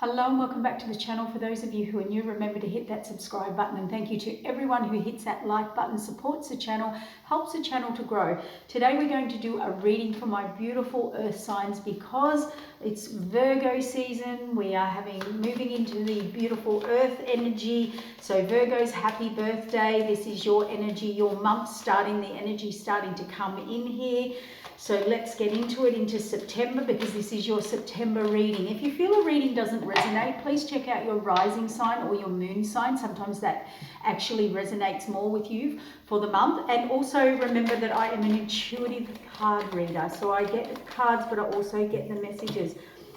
Hello and welcome back to the channel. For those of you who are new, remember to hit that subscribe button, and thank you to everyone who hits that like button, supports the channel, helps the channel to grow. Today we're going to do a reading for my beautiful earth signs because it's Virgo season. We are moving into the beautiful earth energy. So Virgo's happy birthday. This is your energy, your month starting, the energy starting to come in here. So let's get into September, because this is your September reading. If you feel a reading doesn't resonate, please check out your rising sign or your moon sign. Sometimes that actually resonates more with you for the month. And also remember that I am an intuitive card reader. So I get the cards, but I also get the messages.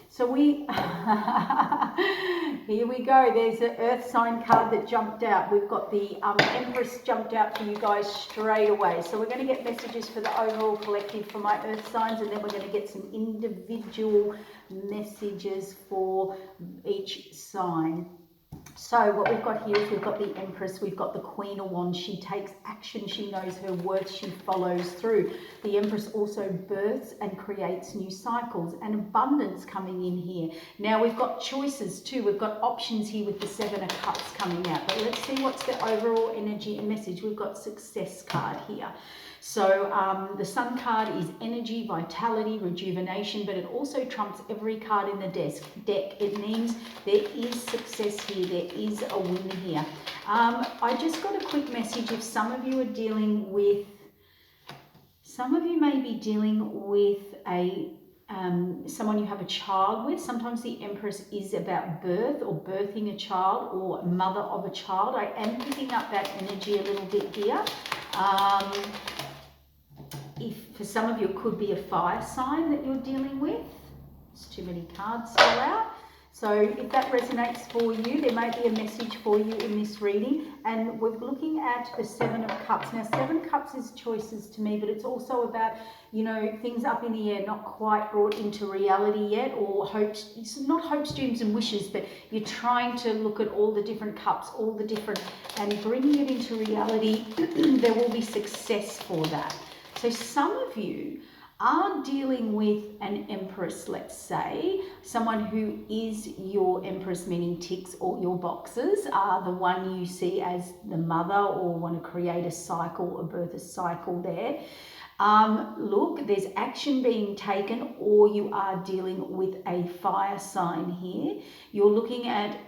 So here we go. There's the earth sign card that jumped out. We've got the Empress jumped out for you guys straight away. So we're going to get messages for the overall collective for my earth signs, and then we're going to get some individual messages for each sign. So what we've got here is we've got the Empress, we've got the Queen of Wands. She takes action, she knows her worth, she follows through. The Empress also births and creates new cycles, and abundance coming in here. Now we've got choices too, we've got options here with the Seven of Cups coming out. But let's see what's the overall energy and message. We've got Success card here. So the Sun card is energy, vitality, rejuvenation, but it also trumps every card in the deck. It means there is success here, there is a win here. I just got a quick message. If some of you are dealing with, some of you may be dealing with someone you have a child with. Sometimes the Empress is about birth or birthing a child or mother of a child. I am picking up that energy a little bit here. If for some of you it could be a fire sign that you're dealing with. There's too many cards still out. So if that resonates for you, there may be a message for you in this reading. And we're looking at the Seven of Cups. Now, Seven Cups is choices to me, but it's also about, you know, things up in the air, not quite brought into reality yet, or hopes. It's not hopes, dreams and wishes, but you're trying to look at all the different cups, all the different, and bringing it into reality. There will be success for that. So some of you are dealing with an Empress, let's say, someone who is your Empress, meaning ticks all your boxes, the one you see as the mother or want to create a cycle or birth a cycle there. Look, there's action being taken, or you are dealing with a fire sign here. You're looking at,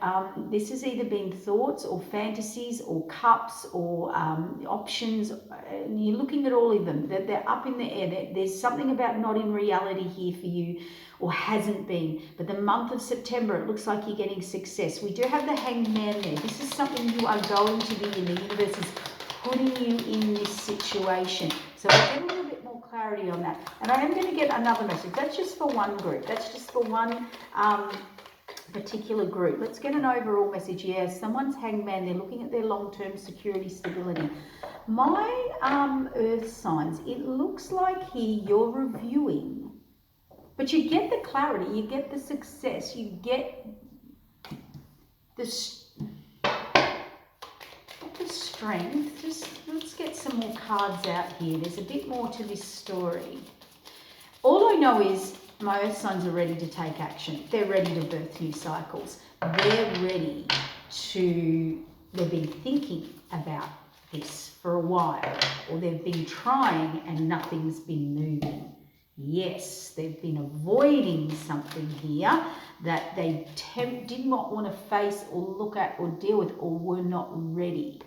this has either been thoughts or fantasies or cups or options. And you're looking at all of them. They're up in the air. There's something about not in reality here for you, or hasn't been. But the month of September, it looks like you're getting success. We do have the Hanged Man there. This is something you are going to be in. The universe is putting you in this situation. So we'll get a little bit more clarity on that. And I am going to get another message. That's just for one group. That's just for one particular group. Let's get an overall message. Yeah, someone's Hanged Man. They're looking at their long-term security, stability. My earth signs, it looks like here you're reviewing. But you get the clarity, you get the success, you get the strength. Just let's get some more cards out here. There's a bit more to this story. All I know is my earth signs are ready to take action. They're ready to birth new cycles. They're ready to, they've been thinking about this for a while, or they've been trying and nothing's been moving. Yes, they've been avoiding something here that they did not want to face or look at or deal with, or were not ready.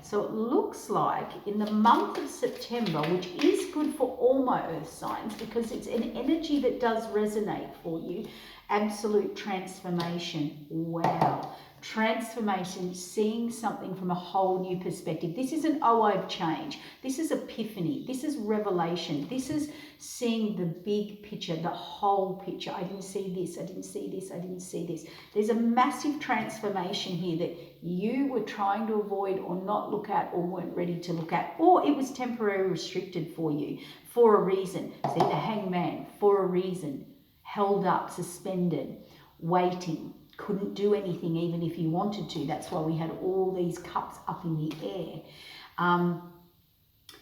So it looks like in the month of September, which is good for all my earth signs because it's an energy that does resonate for you, absolute transformation. Wow. Transformation, seeing something from a whole new perspective. This isn't, oh, I've changed. This is epiphany. This is revelation. This is seeing the big picture, the whole picture. I didn't see this. I didn't see this. I didn't see this. There's a massive transformation here that you were trying to avoid or not look at or weren't ready to look at, or it was temporarily restricted for you for a reason. See, the Hanged Man, for a reason, held up, suspended, waiting. Couldn't do anything even if you wanted to. That's why we had all these cups up in the air.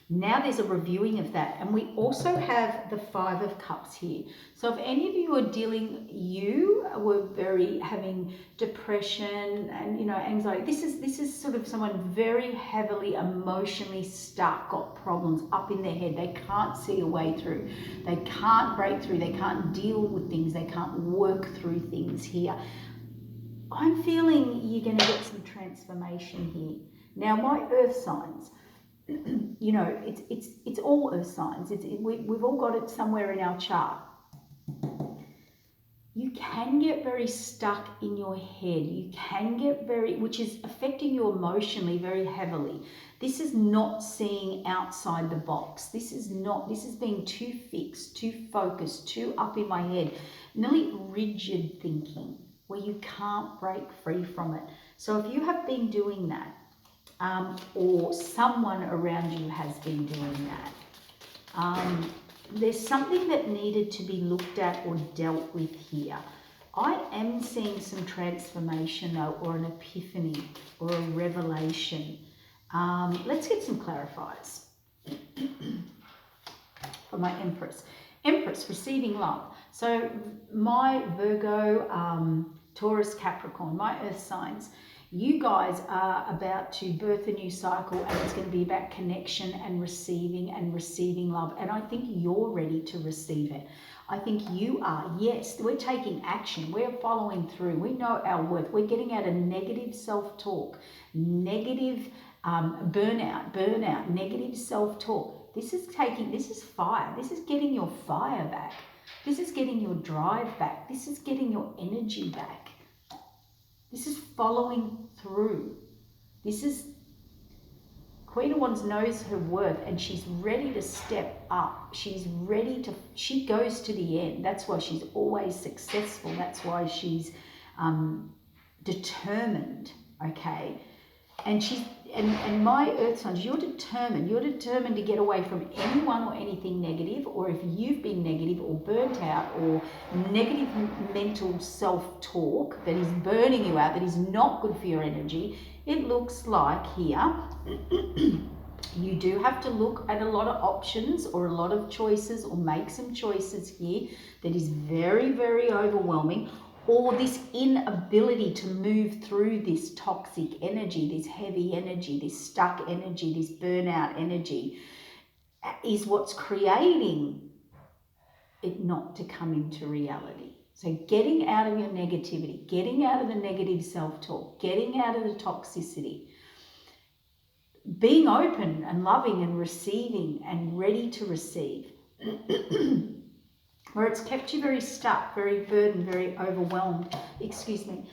Now there's a reviewing of that. And we also have the Five of Cups here. So if any of you are you were very having depression and, you know, anxiety, this is sort of someone very heavily emotionally stuck, got problems up in their head. They can't see a way through. They can't break through. They can't deal with things. They can't work through things here. I'm feeling you're going to get some transformation here. Now, my earth signs, you know, it's all earth signs. We've all got it somewhere in our chart. You can get very stuck in your head. You can get which is affecting you emotionally very heavily. This is not seeing outside the box. This is being too fixed, too focused, too up in my head. Nearly rigid thinking where you can't break free from it. So if you have been doing that, or someone around you has been doing that, there's something that needed to be looked at or dealt with here. I am seeing some transformation though, or an epiphany, or a revelation. Let's get some clarifiers for my Empress. Empress, receiving love. So my Virgo, Taurus, Capricorn, my earth signs, you guys are about to birth a new cycle, and it's going to be about connection and receiving love. And I think you're ready to receive it. I think you are. Yes, we're taking action. We're following through. We know our worth. We're getting out of negative self-talk, negative burnout, negative self-talk. This is fire. This is getting your fire back. This is getting your drive back. This is getting your energy back. This is following through. This is Queen of Wands knows her worth, and she's ready to step up. She goes to the end. That's why she's always successful. That's why she's determined, okay? And my earth signs, you're determined to get away from anyone or anything negative, or if you've been negative or burnt out or negative mental self-talk that is burning you out, that is not good for your energy, it looks like here you do have to look at a lot of options or a lot of choices, or make some choices here that is very, very overwhelming. Or this inability to move through this toxic energy, this heavy energy, this stuck energy, this burnout energy is what's creating it not to come into reality. So getting out of your negativity, getting out of the negative self-talk, getting out of the toxicity, being open and loving and receiving and ready to receive. Where it's kept you very stuck, very burdened, very overwhelmed. Excuse me.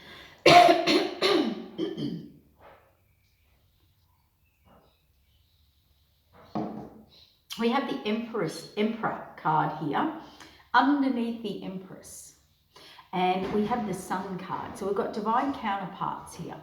We have the Emperor card here, underneath the Empress. And we have the Sun card. So we've got divine counterparts here.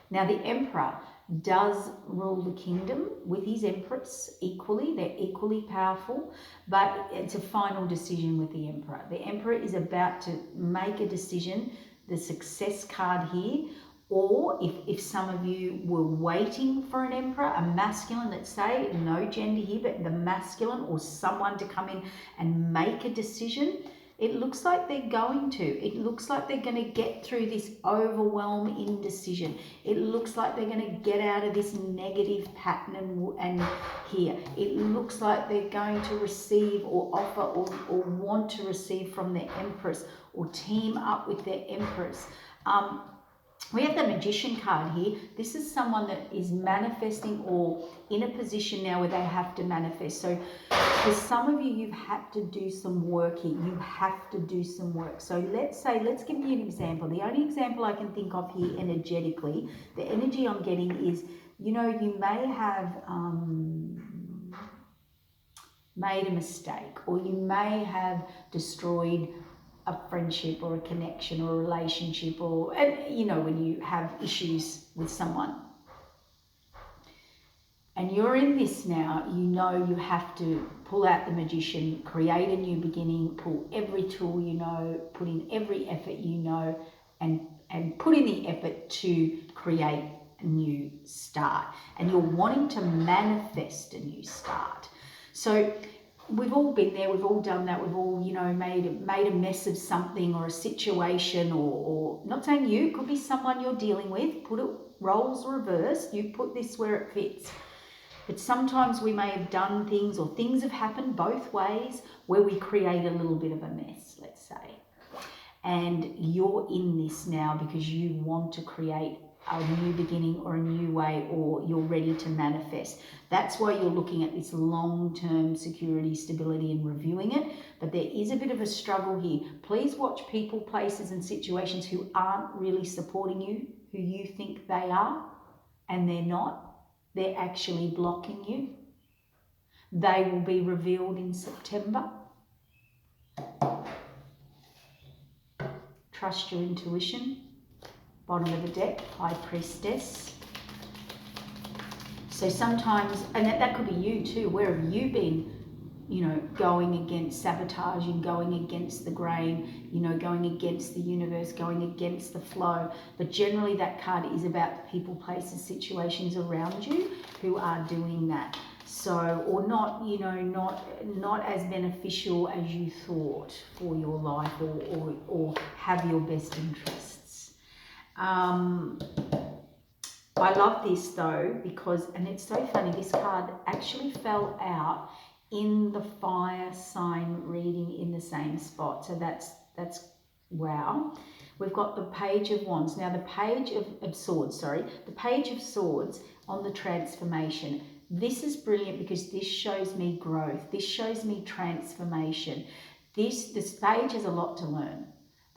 Now the Emperor does rule the kingdom with his Empress equally. They're equally powerful, but it's a final decision with the Emperor. The Emperor is about to make a decision, the Success card here, or if some of you were waiting for an Emperor, a masculine, let's say, no gender here, but the masculine or someone to come in and make a decision, it looks like they're going to. It looks like they're going to get through this overwhelm, indecision. It looks like they're going to get out of this negative pattern and here. It looks like they're going to receive or offer or want to receive from their Empress or team up with their Empress. We have the Magician card here. This is someone that is manifesting or in a position now where they have to manifest. So for some of you, you've had to do some work here. You have to do some work. So let's give you an example. The only example I can think of here energetically, the energy I'm getting is, you know, you may have made a mistake, or you may have destroyed a friendship or a connection or a relationship, or, and you know, when you have issues with someone and you're in this now, you know you have to pull out the Magician, create a new beginning, pull every tool you know, put in every effort you know, and put in the effort to create a new start, and you're wanting to manifest a new start. So we've all been there, we've all done that, we've all, you know, made a mess of something or a situation, or not saying you, it could be someone you're dealing with. Put it roles reversed, you put this where it fits. But sometimes we may have done things, or things have happened both ways, where we create a little bit of a mess, let's say. And you're in this now because you want to create a new beginning or a new way, or you're ready to manifest. That's why you're looking at this long-term security, stability, and reviewing it. But there is a bit of a struggle here. Please watch people, places, and situations who aren't really supporting you, who you think they are, and they're not. They're actually blocking you. They will be revealed in September. Trust your intuition. Bottom of the deck, High Priestess. So sometimes, and that could be you too, where have you been, you know, going against, sabotaging, going against the grain, you know, going against the universe, going against the flow. But generally that card is about the people, places, situations around you who are doing that. So, or not, you know, not as beneficial as you thought for your life, or have your best interests. I love this though, because, and it's so funny, this card actually fell out in the fire sign reading in the same spot. So that's wow. We've got the Page of Wands. Now the Page of Swords, sorry, the Page of Swords on the transformation. This is brilliant because this shows me growth. This shows me transformation. This page has a lot to learn.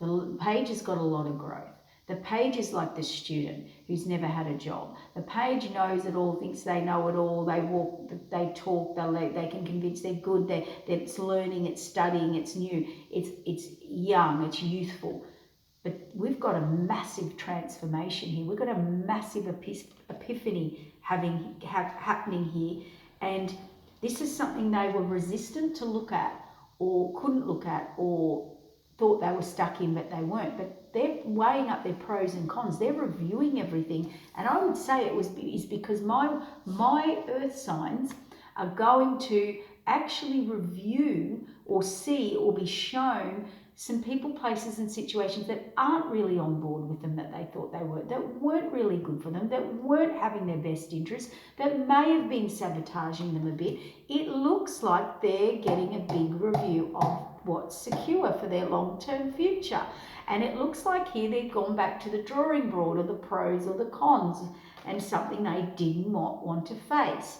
The page has got a lot of growth. The page is like the student who's never had a job. The page knows it all, thinks they know it all. They walk, they talk, they can convince they're good. It's learning, it's studying, it's new, it's young, it's youthful. But we've got a massive transformation here. We've got a massive epiphany happening here. And this is something they were resistant to look at, or couldn't look at, or thought they were stuck in, but they weren't. But they're weighing up their pros and cons. They're reviewing everything. And I would say is because my earth signs are going to actually review or see or be shown some people, places, and situations that aren't really on board with them, that they thought they were, that weren't really good for them, that weren't having their best interests, that may have been sabotaging them a bit. It looks like they're getting a big review of what's secure for their long-term future. And it looks like here they've gone back to the drawing board, or the pros or the cons, and something they did not want to face.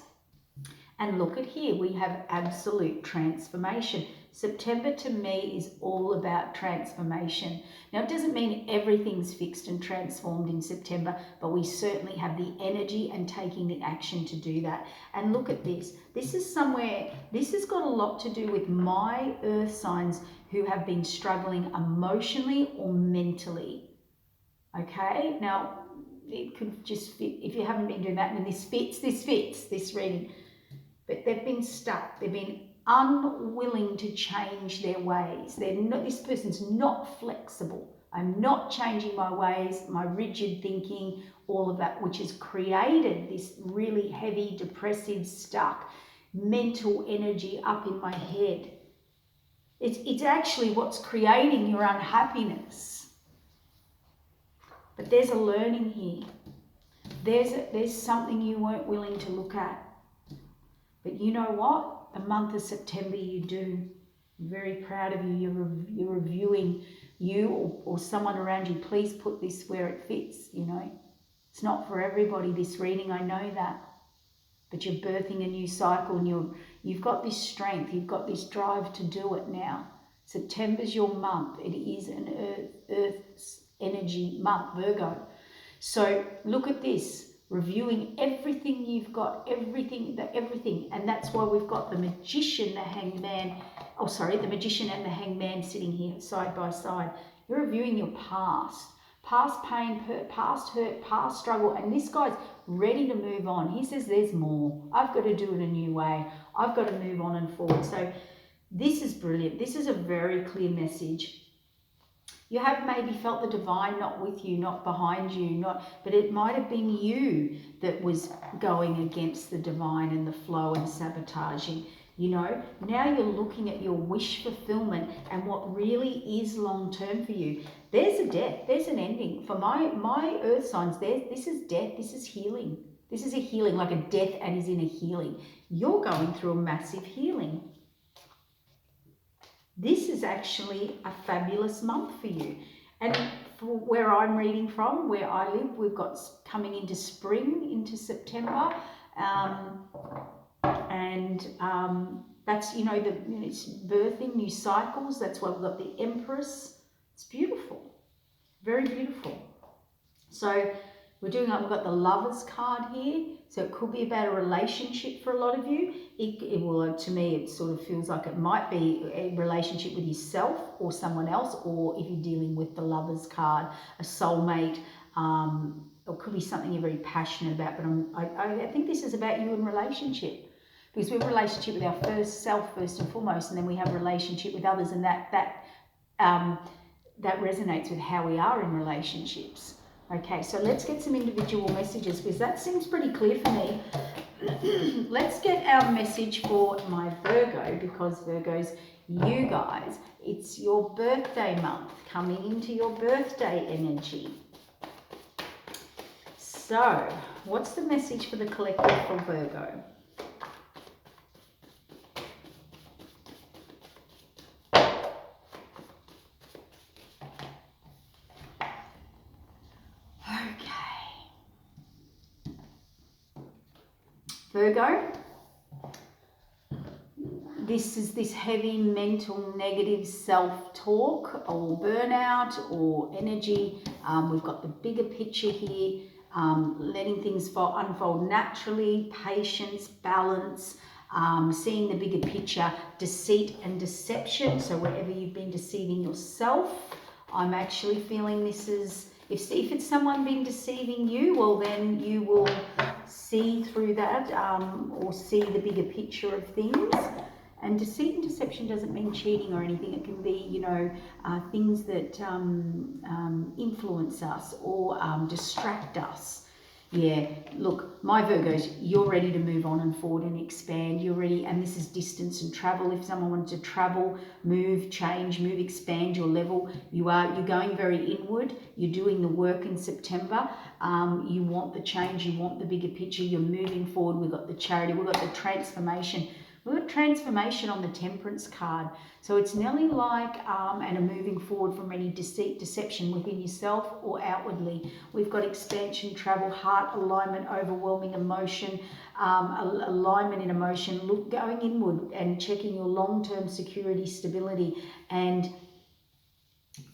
And look at here, we have absolute transformation. September to me is all about transformation. Now, it doesn't mean everything's fixed and transformed in September, but we certainly have the energy and taking the action to do that. And look at this. This has got a lot to do with my earth signs who have been struggling emotionally or mentally. Okay, now it could just fit, if you haven't been doing that, and this fits this reading. But they've been stuck. They've been unwilling to change their ways. This person's not flexible. I'm not changing my ways, my rigid thinking, all of that, which has created this really heavy, depressive, stuck mental energy up in my head. It's actually what's creating your unhappiness. But there's a learning here. There's something you weren't willing to look at. But you know what? The month of September you do. I'm very proud of you. You're reviewing, you or someone around you. Please put this where it fits, you know. It's not for everybody, this reading, I know that. But you're birthing a new cycle, and you've got this strength, you've got this drive to do it now. September's your month. It is an Earth's energy month, Virgo. So look at this. Reviewing everything you've got, everything, and that's why we've got the Magician, the Hangman, the Magician and the Hangman sitting here side by side. You're reviewing your past pain, past hurt, past struggle, and this guy's ready to move on. He says there's more. I've got to do it a new way. I've got to move on and forward. So this is brilliant. This is a very clear message. You have maybe felt the divine not with you, not behind you, but it might have been you that was going against the divine and the flow and sabotaging. You know, now you're looking at your wish fulfillment and what really is long term for you. There's a death, there's an ending. For my earth signs, this is death, this is healing. This is a healing, like a death and is in a healing. You're going through a massive healing. This is actually a fabulous month for you. And for where I'm reading from, where I live, we've got coming into spring, into September. That's, you know, it's birthing, new cycles. That's why we've got the Empress. It's beautiful, very beautiful. So we've got the Lovers card here. So it could be about a relationship for a lot of you. To me, it sort of feels like it might be a relationship with yourself or someone else, or if you're dealing with the Lovers card, a soulmate. It could be something you're very passionate about, but I think this is about you in relationship. Because we have a relationship with our first self, first and foremost, and then we have a relationship with others, and that resonates with how we are in relationships. Okay, so let's get some individual messages, because that seems pretty clear for me. Let's get our message for my Virgo, because Virgos, you guys, it's your birthday month, coming into your birthday energy. So, what's the message for the collective for Virgo? Virgo, this is this heavy mental negative self-talk or burnout or energy. We've got the bigger picture here, letting things unfold naturally, patience, balance, seeing the bigger picture, deceit and deception. So wherever you've been deceiving yourself, I'm actually feeling this is, if it's someone been deceiving you, well then you will see through that or see the bigger picture of things. And deceit and deception doesn't mean cheating or anything. It can be, you know, things that influence us or distract us. Yeah, look, my Virgos, you're ready to move on and forward and expand. You're ready, and this is distance and travel. If someone wanted to travel, move, change, move, expand your level, you're going very inward. You're doing the work in September. You want the change, you want the bigger picture, you're moving forward. We've got the charity, we've got the transformation. We've got transformation on the Temperance card. So it's nearly like, and a moving forward from any deceit, deception within yourself or outwardly. We've got expansion, travel, heart alignment, overwhelming emotion, alignment in emotion, going inward and checking your long-term security, stability, and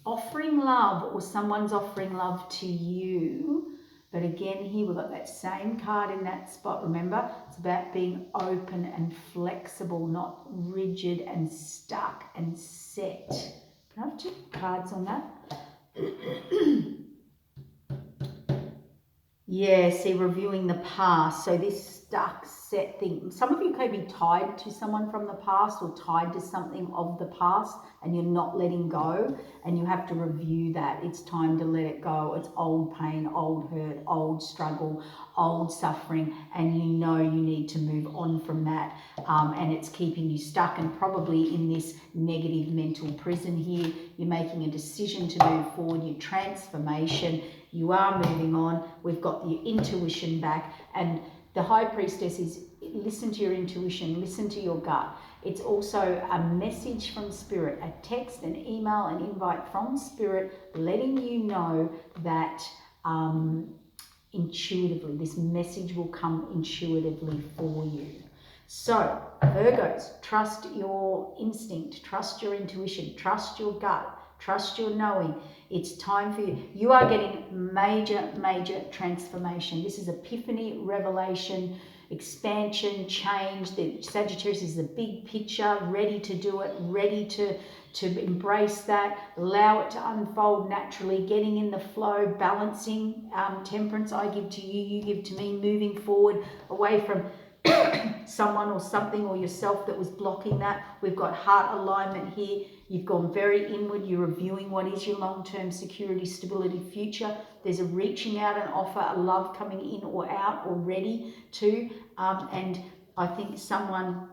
offering love, or someone's offering love to you. But again, here we've got that same card in that spot. Remember, it's about being open and flexible, not rigid and stuck and set. Can I have 2 cards on that? Yeah, see, reviewing the past. So this stuck, set thing. Some of you could be tied to someone from the past or tied to something of the past, and you're not letting go, and you have to review that. It's time to let it go. It's old pain, old hurt, old struggle, old suffering, and you know you need to move on from that. And it's keeping you stuck and probably in this negative mental prison here. You're making a decision to move forward, your transformation. You are moving on. We've got your intuition back, and the High Priestess is listen to your intuition, listen to your gut. It's also a message from Spirit, a text, an email, an invite from Spirit, letting you know that intuitively, this message will come intuitively for you. So, Virgos, trust your instinct, trust your intuition, trust your gut, trust your knowing. It's time for you. You are getting major, major transformation. This is epiphany, revelation, expansion, change. The Sagittarius is the big picture, ready to do it, ready to embrace that, allow it to unfold naturally, getting in the flow, balancing. Temperance, I give to you, you give to me, moving forward, away from someone or something or yourself that was blocking that. We've got heart alignment here. You've gone very inward. You're reviewing what is your long-term security, stability, future. There's a reaching out, an offer, a love coming in or out already too. And I think someone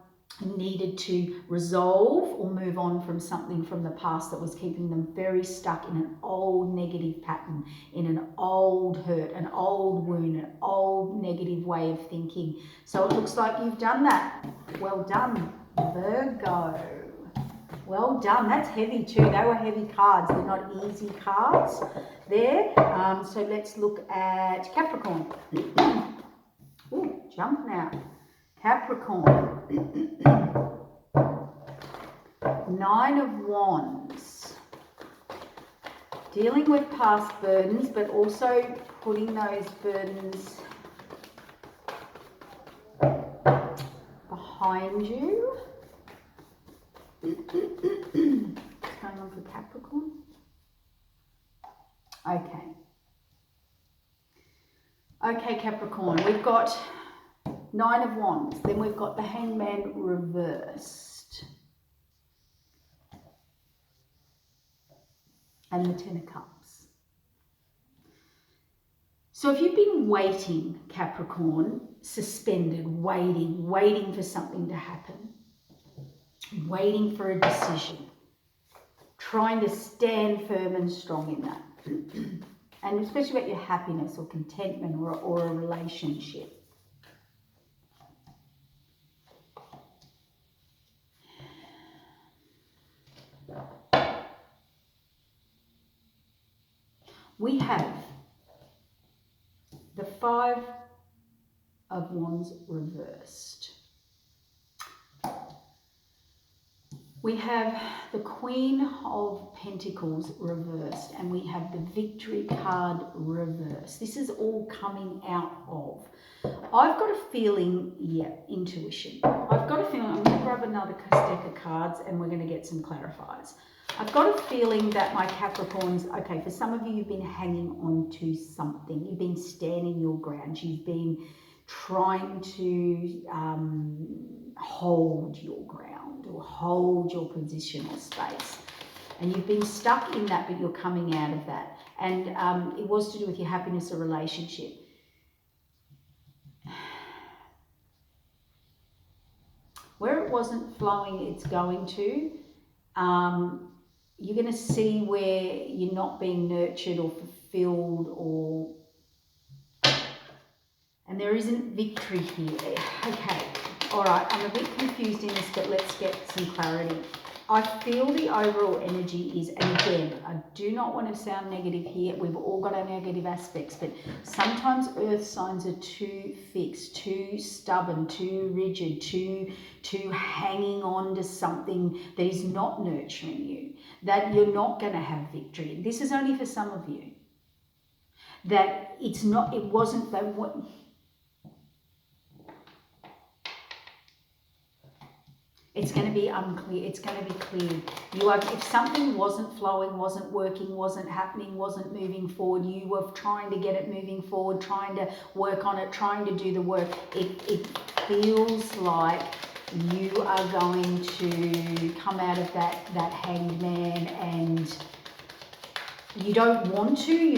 needed to resolve or move on from something from the past that was keeping them very stuck in an old negative pattern, in an old hurt, an old wound, an old negative way of thinking. So it looks like you've done that. Well done, Virgo. Well done. That's heavy too. They were heavy cards. They're not easy cards there. So let's look at Capricorn. Ooh, jump now. Capricorn. 9 of Wands. Dealing with past burdens, but also putting those burdens behind you. What's going on for Capricorn? Okay. Okay, Capricorn, we've got 9 of Wands. Then we've got the Hangman reversed. And the 10 of Cups. So if you've been waiting, Capricorn, suspended, waiting for something to happen, waiting for a decision, trying to stand firm and strong in that, and especially about your happiness or contentment or a relationship. We have the 5 of Wands reversed. We have the Queen of Pentacles reversed, and we have the Victory card reversed. This is all coming out of. I've got a feeling, yeah, intuition. I've got a feeling, I'm going to grab another deck of cards and we're going to get some clarifiers. I've got a feeling that my Capricorns, okay, for some of you, you've been hanging on to something. You've been standing your ground. You've been trying to hold your ground or hold your position or space. And you've been stuck in that, but you're coming out of that. And it was to do with your happiness or relationship. Where it wasn't flowing, it's going to. You're going to see where you're not being nurtured or fulfilled, or and there isn't victory here. Okay, all right, I'm a bit confused in this, but let's get some clarity. I feel the overall energy is, and again, I do not want to sound negative here. We've all got our negative aspects, but sometimes earth signs are too fixed, too stubborn, too rigid, too hanging on to something that is not nurturing you, that you're not going to have victory. This is only for some of you. That it's not, it wasn't that what. It's going to be unclear. It's going to be clear. You are, if something wasn't flowing, wasn't working, wasn't happening, wasn't moving forward, you were trying to get it moving forward, trying to work on it, trying to do the work. It feels like you are going to come out of that hanged man, and you don't want to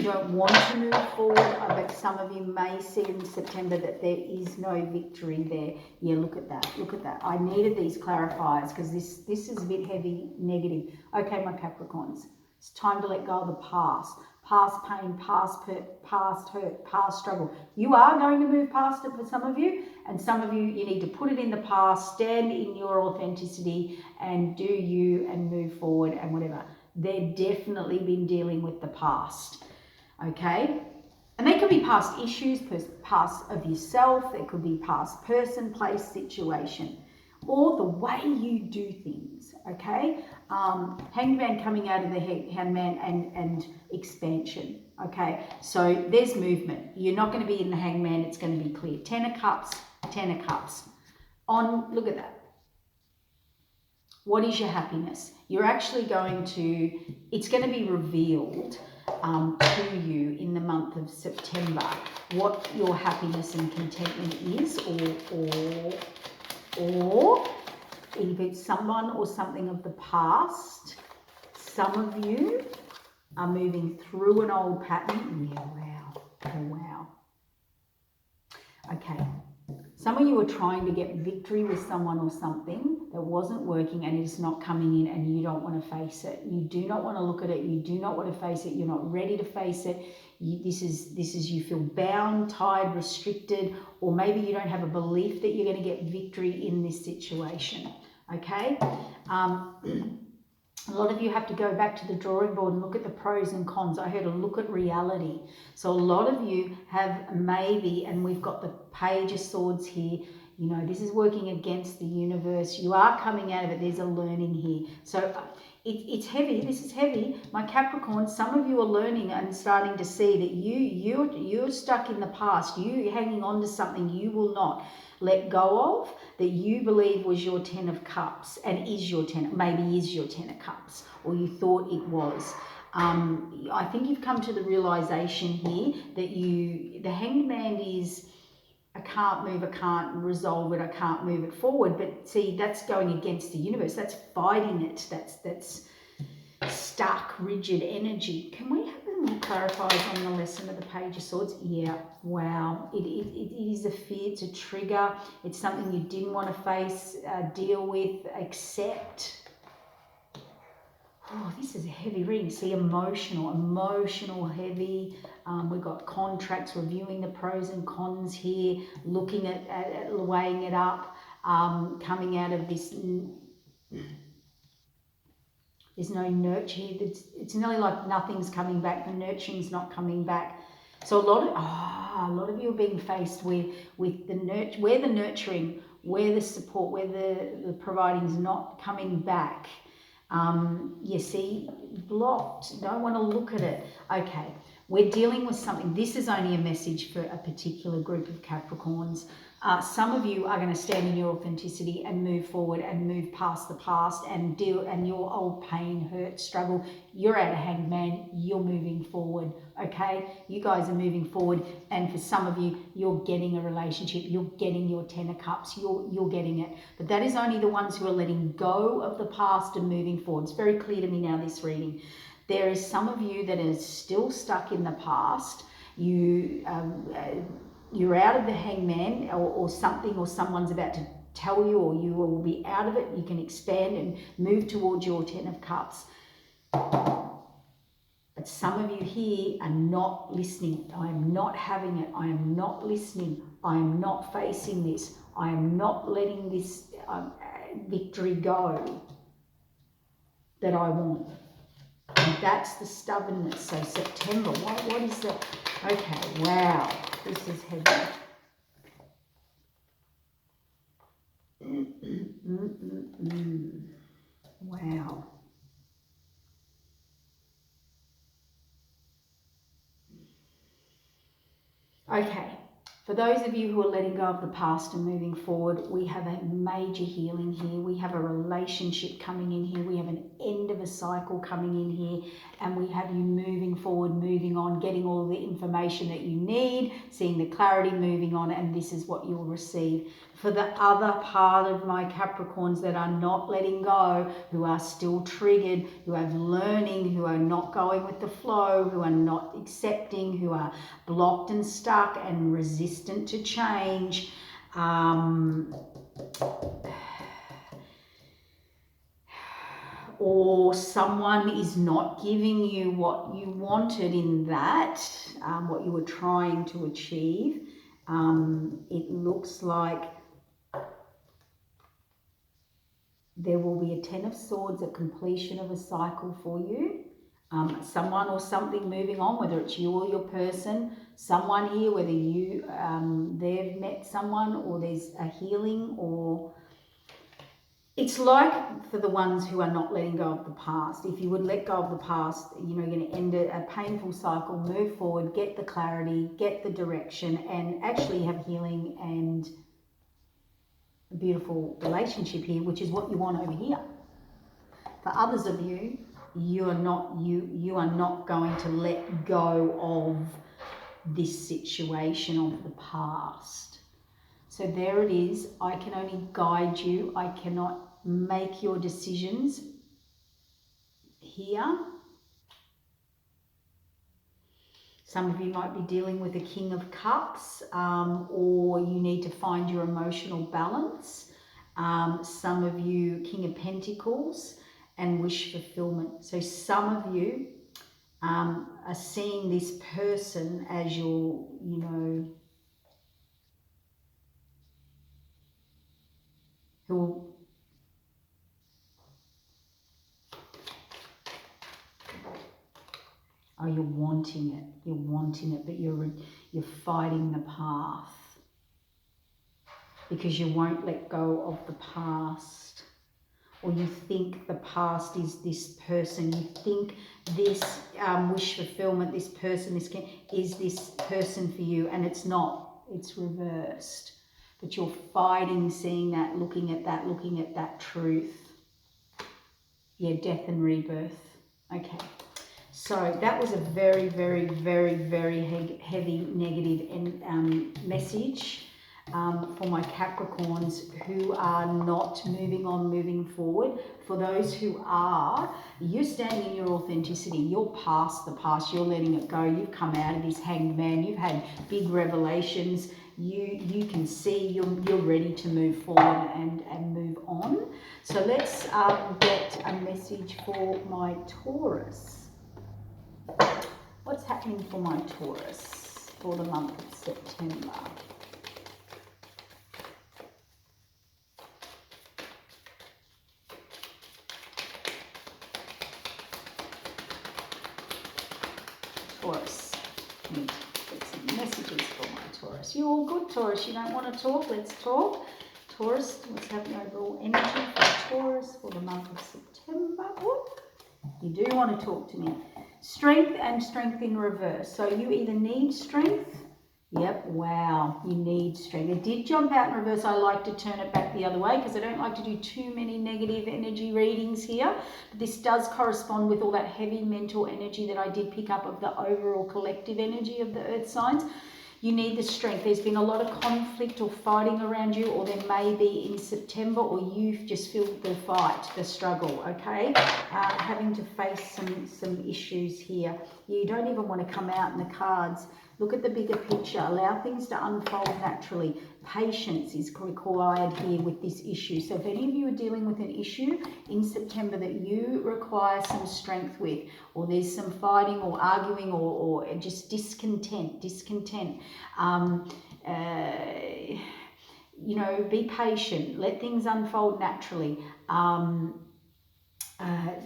move forward, but some of you may see in September that there is no victory there. Yeah, look at that. I needed these clarifiers because this is a bit heavy, negative. Okay, my Capricorns, it's time to let go of the past pain, past hurt, past struggle. You are going to move past it for some of you, and some of you need to put it in the past, stand in your authenticity and do you and move forward and whatever. They've definitely been dealing with the past, okay? And they could be past issues, past of yourself. There could be past person, place, situation, or the way you do things, okay? Hangman coming out of the hangman and expansion, okay? So there's movement. You're not going to be in the hangman. It's going to be clear. 10 of Cups, 10 of Cups. On, look at that. What is your happiness? You're actually going to, it's going to be revealed to you in the month of September what your happiness and contentment is, or if it's someone or something of the past. Some of you are moving through an old pattern. Yeah, wow. Oh, wow. Okay. Some of you are trying to get victory with someone or something that wasn't working and it's not coming in, and you don't want to face it. You do not want to look at it. You do not want to face it. You're not ready to face it. This is you feel bound, tied, restricted, or maybe you don't have a belief that you're going to get victory in this situation. Okay? A lot of you have to go back to the drawing board and look at the pros and cons. I heard a look at reality. So a lot of you have maybe, and we've got the Page of Swords here, you know, this is working against the universe. You are coming out of it. There's a learning here. So it's heavy. This is heavy. My Capricorn, some of you are learning and starting to see that you're stuck in the past. You're hanging on to something you will not let go of, that you believe was your 10 of Cups and is your 10, maybe is your 10 of Cups, or you thought it was. I think you've come to the realization here that the Hanged Man is, I can't move, I can't resolve it, I can't move it forward. But see, that's going against the universe. That's fighting it. That's stuck, rigid energy. Can we have a more clarified on the lesson of the Page of Swords? Yeah, wow. It is a fear, it's a trigger. It's something you didn't want to face, deal with, accept. Oh, this is a heavy reading. See, emotional, heavy. We've got contracts, reviewing the pros and cons here, looking at weighing it up, coming out of this. There's no nurture here. It's nearly like nothing's coming back. The nurturing's not coming back. So a lot of you are being faced with the nurturing, where the support, where the providing's not coming back. You see, blocked, don't want to look at it. Okay, we're dealing with something. This is only a message for a particular group of Capricorns. Some of you are going to stand in your authenticity and move forward and move past the past and your old pain, hurt, struggle. You're at a Hanged Man. You're moving forward. Okay, you guys are moving forward, and for some of you, you're getting a relationship. You're getting your 10 of Cups. You're getting it. But that is only the ones who are letting go of the past and moving forward. It's very clear to me now, this reading. There is some of you that is still stuck in the past. You're out of the Hanged Man, or something, or someone's about to tell you, or you will be out of it. You can expand and move towards your 10 of Cups. But some of you here are not listening. I am not having it. I am not listening. I am not facing this. I am not letting this victory go that I want. And that's the stubbornness. So September, what is that? Okay, wow, this is heavy. Wow. Okay, for those of you who are letting go of the past and moving forward, we have a major healing here. We have a relationship coming in here. We have an end of a cycle coming in here, and we have you moving forward, moving on, getting all the information that you need, seeing the clarity, moving on, and this is what you'll receive. For the other part of my Capricorns that are not letting go, who are still triggered, who are learning, who are not going with the flow, who are not accepting, who are blocked and stuck and resistant to change, or someone is not giving you what you wanted in that, what you were trying to achieve. It looks like there will be a 10 of Swords, a completion of a cycle for you. Someone or something moving on, whether it's you or your person, someone here, whether you they've met someone, or there's a healing, or it's like for the ones who are not letting go of the past. If you would let go of the past, you know, you're going to end a painful cycle, move forward, get the clarity, get the direction, and actually have healing and a beautiful relationship here, which is what you want over here. For others of you, you are not going to let go of this situation of the past. So there it is. I can only guide you. I cannot make your decisions here. Some of you might be dealing with a King of Cups, or you need to find your emotional balance. Some of you, King of Pentacles and wish fulfillment. So some of you are seeing this person as your, who, oh, you're wanting it, but you're fighting the path because you won't let go of the past. Or you think the past is this person. You think this wish fulfillment, this person, is this person for you, and it's not. It's reversed. But you're fighting, seeing that, looking at that truth. Yeah, death and rebirth. Okay. So that was a very, very, very, very heavy negative message. For my Capricorns who are not moving on, moving forward. For those who are, you're standing in your authenticity. You're past the past. You're letting it go. You've come out of this hanged man. You've had big revelations. You can see you're ready to move forward and move on. So let's get a message for my Taurus. What's happening for my Taurus for the month of September? Taurus. Get some messages for my Taurus. You all good, Taurus? You don't want to talk? Let's talk. Taurus, what's happening overall energy for Taurus for the month of September? Ooh, you do want to talk to me. Strength and strength in reverse. So you either need strength. Yep, wow, you need strength. It did jump out in reverse. I like to turn it back the other way because I don't like to do too many negative energy readings here. But this does correspond with all that heavy mental energy that I did pick up of the overall collective energy of the earth signs. You need the strength. There's been a lot of conflict or fighting around you, or there may be in September, or you just feel the fight, the struggle, okay? Having to face some issues here. You don't even want to come out in the cards. Look at the bigger picture. Allow things to unfold naturally. Patience is required here with this issue. So if any of you are dealing with an issue in September that you require some strength with, or there's some fighting or arguing or just discontent, be patient. Let things unfold naturally.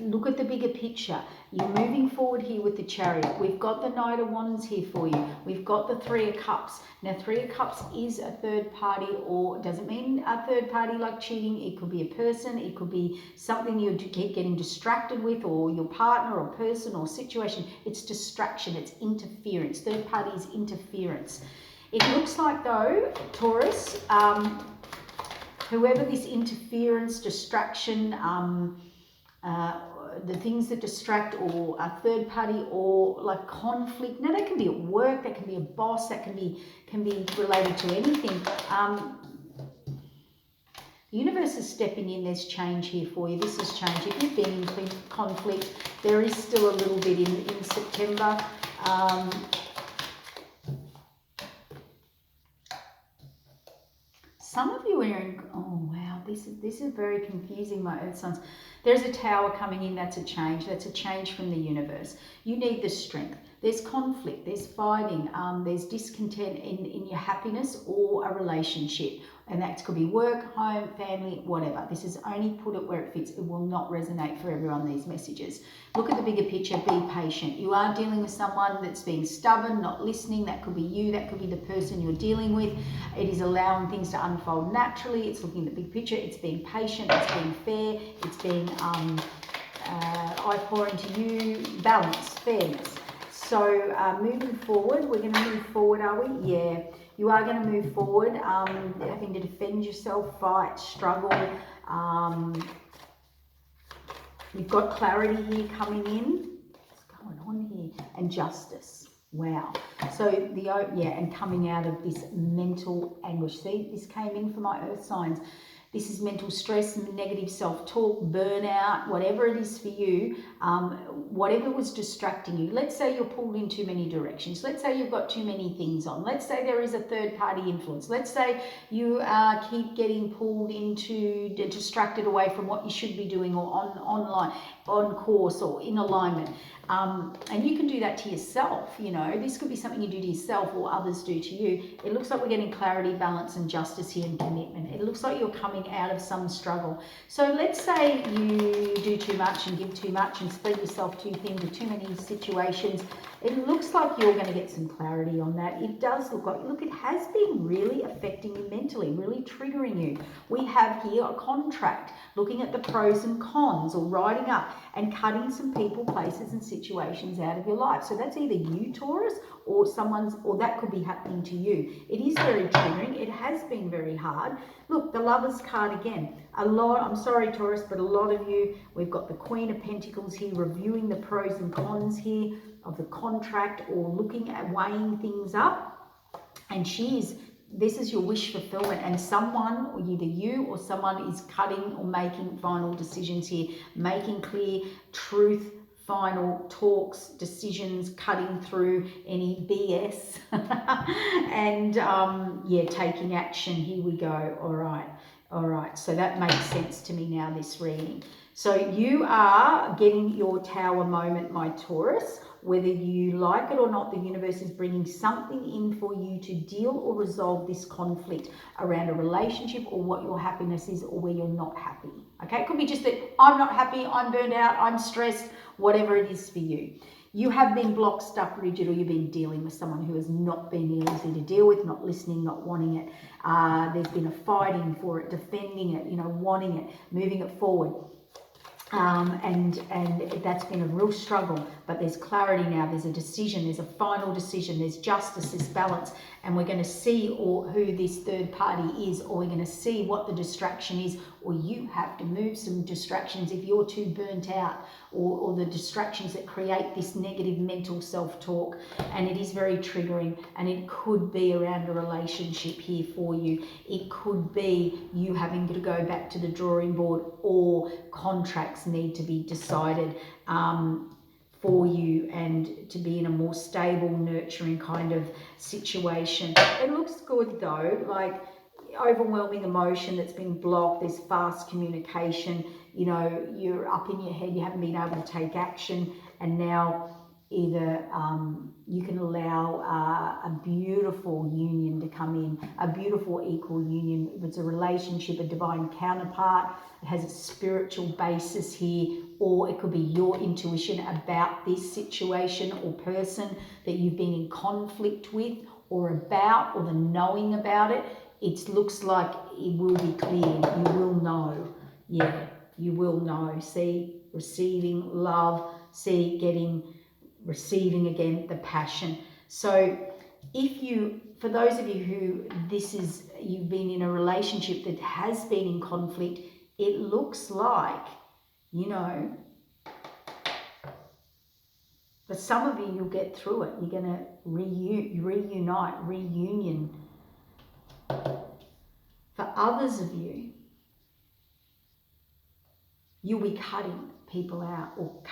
Look at the bigger picture. You're moving forward here with the Chariot. We've got the Knight of Wands here for you. We've got the Three of Cups. Now, Three of Cups is a third party, or doesn't mean a third party like cheating. It could be a person. It could be something you're getting distracted with, or your partner or person or situation. It's distraction. It's interference. Third party is interference. It looks like, though, Taurus, whoever this interference, distraction, the things that distract, or a third party, or like conflict. Now that can be at work, that can be a boss, that can be related to anything. The universe is stepping in. There's change here for you. This is change. If you've been in conflict, there is still a little bit in September. Some of you are in, oh wow, this is very confusing, my earth signs. There's a tower coming in. That's a change. That's a change from the universe. You need the strength. There's conflict, there's fighting, there's discontent in your happiness or a relationship. And that could be work, home, family, whatever. This is only put it where it fits. It will not resonate for everyone, these messages. Look at the bigger picture. Be patient. You are dealing with someone that's being stubborn, not listening. That could be you. That could be the person you're dealing with. It is allowing things to unfold naturally. It's looking at the big picture. It's being patient. It's being fair. It's being, I pour into you, balance, fairness. So moving forward, we're going to move forward, are we? Yeah. You are going to move forward, having to defend yourself, fight, struggle. You've got clarity here coming in. What's going on here? And justice. Wow. So and coming out of this mental anguish. See, this came in for my earth signs. This is mental stress, negative self-talk, burnout, whatever it is for you, whatever was distracting you. Let's say you're pulled in too many directions. Let's say you've got too many things on. Let's say there is a third-party influence. Let's say you keep getting pulled into, distracted away from what you should be doing, or online, on course, or in alignment. And you can do that to yourself, you know. This could be something you do to yourself or others do to you. It looks like we're getting clarity, balance, and justice here, and commitment. It looks like you're coming out of some struggle. So let's say you do too much and give too much and spread yourself too thin to too many situations. It looks like you're going to get some clarity on that. It does look like, look, it has been really affecting you mentally, really triggering you. We have here a contract, looking at the pros and cons, or writing up and cutting some people, places, and situations out of your life. So that's either you, Taurus, or someone's, or that could be happening to you. It is very triggering. It has been very hard. Look, the Lovers card again. I'm sorry, Taurus, but a lot of you, we've got the Queen of Pentacles here, reviewing the pros and cons here of the contract, or looking at weighing things up. And this is your wish fulfillment, and someone, or either you or someone, is cutting or making final decisions here, making clear truth, final talks, decisions, cutting through any BS and taking action. Here we go. All right, so that makes sense to me now, this reading. So you are getting your Tower moment, my Taurus. Whether you like it or not, the universe is bringing something in for you to deal or resolve this conflict around a relationship, or what your happiness is, or where you're not happy. Okay, it could be just that I'm not happy, I'm burned out, I'm stressed, whatever it is for you. You have been blocked, stuck, rigid, or you've been dealing with someone who has not been easy to deal with, not listening, not wanting it. There's been a fighting for it, defending it, wanting it, moving it forward. And that's been a real struggle, but there's clarity now. There's a decision, there's a final decision, there's justice, there's balance, and we're going to see who this third party is, or we're going to see what the distraction is, or you have to move some distractions if you're too burnt out, or the distractions that create this negative mental self-talk. And it is very triggering, and it could be around a relationship here for you. It could be you having to go back to the drawing board, or contracts need to be decided for you, and to be in a more stable, nurturing kind of situation. It looks good though, like overwhelming emotion that's been blocked. There's fast communication, you're up in your head, you haven't been able to take action, and now either you can allow a beautiful union to come in, a beautiful equal union. If it's a relationship, a divine counterpart, it has a spiritual basis here, or it could be your intuition about this situation or person that you've been in conflict with, or the knowing about it. It looks like it will be clear. You will know. Yeah, you will know. See, receiving love. See, receiving again the passion. So for those of you who you've been in a relationship that has been in conflict, it looks like, but some of you, you'll get through it. You're going to reunion. For others of you, you'll be cutting people out, or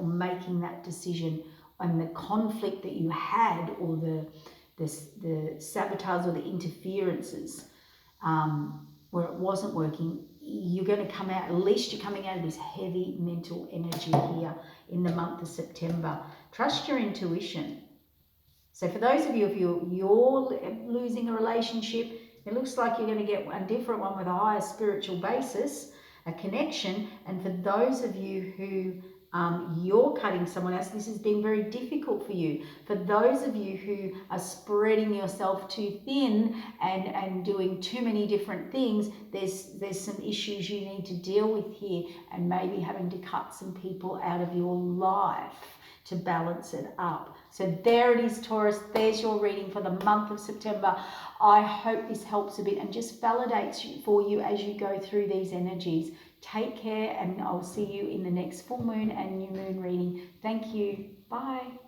making that decision, and the conflict that you had, or the sabotage or the interferences where it wasn't working. You're going to come out, at least you're coming out of this heavy mental energy here in the month of September. Trust your intuition. So for those of you, if you're losing a relationship, it looks like you're going to get a different one with a higher spiritual basis, a connection. And for those of you who you're cutting someone else, this has been very difficult for you. For those of you who are spreading yourself too thin and doing too many different things, there's some issues you need to deal with here, and maybe having to cut some people out of your life to balance it up. So there it is, Taurus. There's your reading for the month of September. I hope this helps a bit and just validates for you as you go through these energies. Take care, and I'll see you in the next full moon and new moon reading. Thank you. Bye.